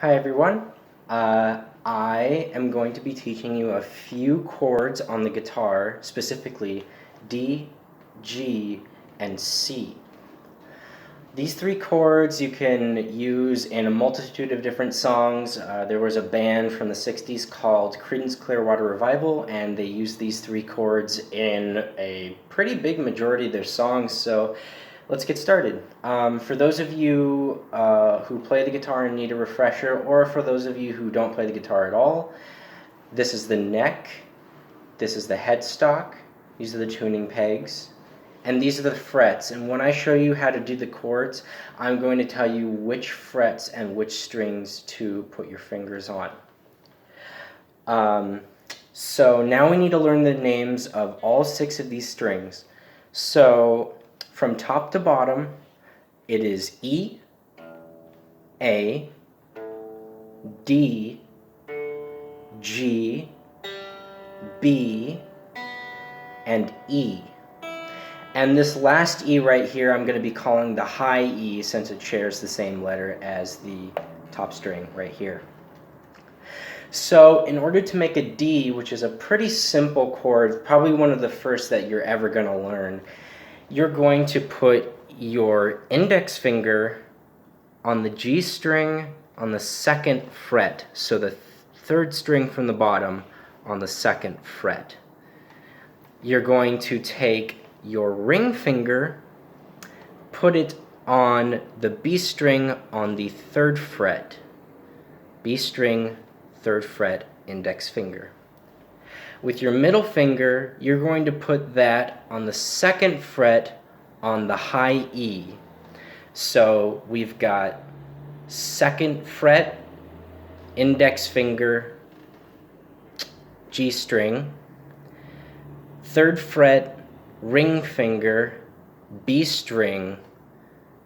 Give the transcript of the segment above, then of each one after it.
Hi everyone. I am going to be teaching you a few chords on the guitar, specifically D, G, and C. These three chords you can use in a multitude of different songs. There was a band from the 60s called Creedence Clearwater Revival, and they used these three chords in a pretty big majority of their songs, so let's get started. For those of you who play the guitar and need a refresher, or for those of you who don't play the guitar at all, this is the neck, this is the headstock, these are the tuning pegs, and these are the frets. And when I show you how to do the chords, I'm going to tell you which frets and which strings to put your fingers on. So now we need to learn the names of all 6 of these strings. So from top to bottom, it is E, A, D, G, B, and E. And this last E right here, I'm going to be calling the high E since it shares the same letter as the top string right here. So in order to make a D, which is a pretty simple chord, probably one of the first that you're ever going to learn, you're going to put your index finger on the G string on the 2nd fret, so the 3rd string from the bottom on the 2nd fret. You're going to take your ring finger, put it on the B string on the 3rd fret. B string, 3rd fret, index finger. With your middle finger, you're going to put that on the 2nd fret on the high E. So we've got 2nd fret, index finger, G string, 3rd fret, ring finger, B string,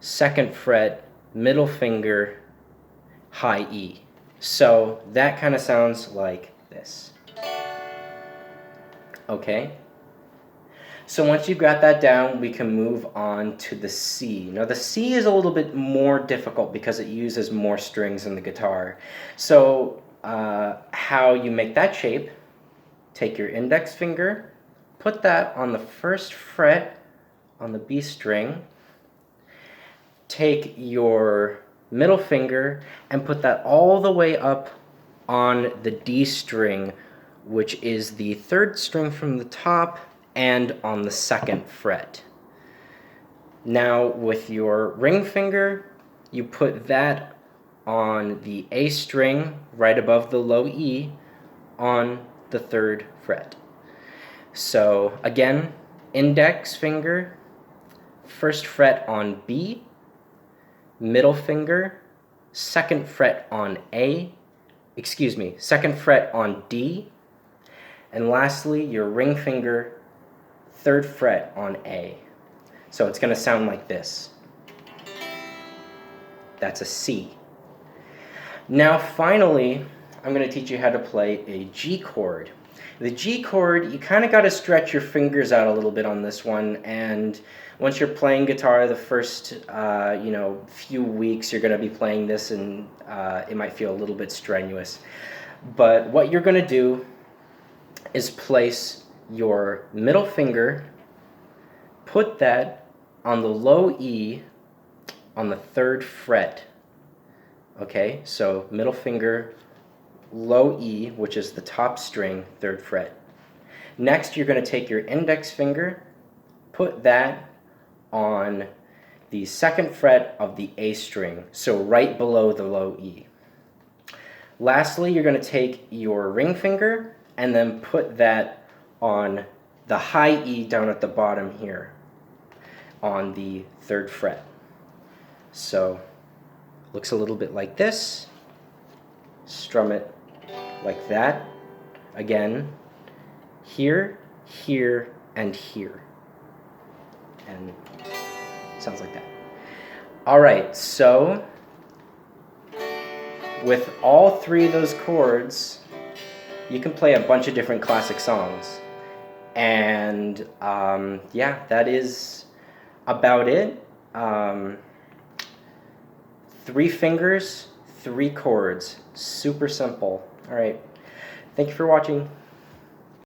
2nd fret, middle finger, high E. So that kind of sounds like this. Okay? So once you've got that down, we can move on to the C. Now the C is a little bit more difficult because it uses more strings in the guitar. So how you make that shape, take your index finger, put that on the 1st fret on the B string, take your middle finger and put that all the way up on the D string, which is the 3rd string from the top and on the 2nd fret. Now with your ring finger, you put that on the A string right above the low E on the 3rd fret. So again, index finger, 1st fret on B, middle finger, 2nd fret on A, 2nd fret on D, and lastly your ring finger, 3rd fret on A. So it's going to sound like this. That's a C. Now finally, I'm going to teach you how to play a G chord. The G chord, you kind of got to stretch your fingers out a little bit on this one, and once you're playing guitar the first few weeks, you're going to be playing this and it might feel a little bit strenuous. But what you're going to do is place your middle finger, put that on the low E on the 3rd fret. Okay, so middle finger, low E, which is the top string, 3rd fret. Next, you're going to take your index finger, put that on the 2nd fret of the A string, so right below the low E. Lastly, you're going to take your ring finger and then put that on the high E down at the bottom here on the 3rd fret. So looks a little bit like this. Strum it like that. Again, here, here, and here. And it sounds like that. Alright, so with all 3 of those chords, you can play a bunch of different classic songs. And yeah, that is about it. 3 fingers, 3 chords. Super simple. All right. Thank you for watching.